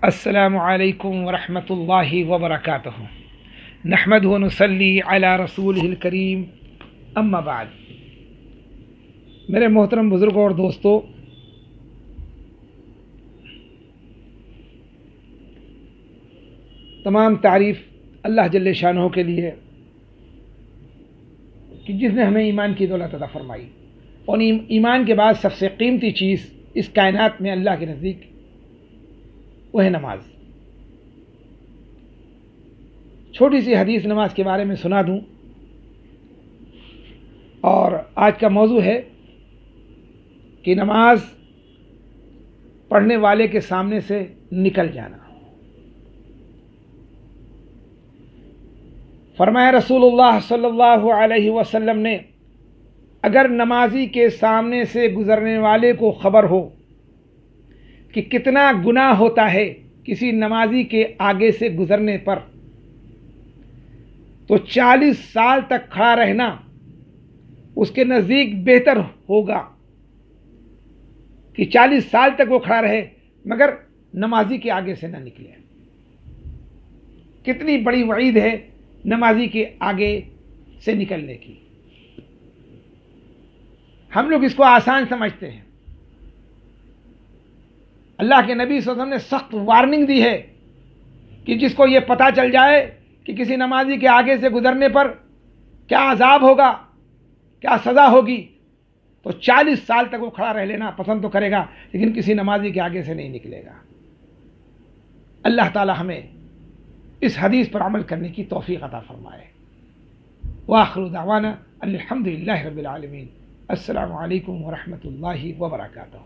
السلام علیکم ورحمۃ اللہ وبرکاتہ نحمد و نصلی علی رسول الکریم اما بعد۔ میرے محترم بزرگوں اور دوستو، تمام تعریف اللہ جل شانہ کے لیے کہ جس نے ہمیں ایمان کی دولت عطا فرمائی، اور ایمان کے بعد سب سے قیمتی چیز اس کائنات میں اللہ کے نزدیک وہ ہے نماز۔ چھوٹی سی حدیث نماز کے بارے میں سنا دوں، اور آج کا موضوع ہے کہ نماز پڑھنے والے کے سامنے سے نکل جانا۔ فرمایا رسول اللہ صلی اللہ علیہ وسلم نے، اگر نمازی کے سامنے سے گزرنے والے کو خبر ہو کہ کتنا گناہ ہوتا ہے کسی نمازی کے آگے سے گزرنے پر، تو 40 سال تک کھڑا رہنا اس کے نزدیک بہتر ہوگا کہ 40 سال تک وہ کھڑا رہے مگر نمازی کے آگے سے نہ نکلے۔ کتنی بڑی وعید ہے نمازی کے آگے سے نکلنے کی۔ ہم لوگ اس کو آسان سمجھتے ہیں۔ اللہ کے نبی صلی اللہ علیہ وسلم نے سخت وارننگ دی ہے کہ جس کو یہ پتہ چل جائے کہ کسی نمازی کے آگے سے گزرنے پر کیا عذاب ہوگا، کیا سزا ہوگی، تو 40 سال تک وہ کھڑا رہ لینا پسند تو کرے گا لیکن کسی نمازی کے آگے سے نہیں نکلے گا۔ اللہ تعالی ہمیں اس حدیث پر عمل کرنے کی توفیق عطا فرمائے۔ وآخر دعوانا الحمد للہ رب العالمین۔ السلام علیکم ورحمۃ اللہ وبرکاتہ۔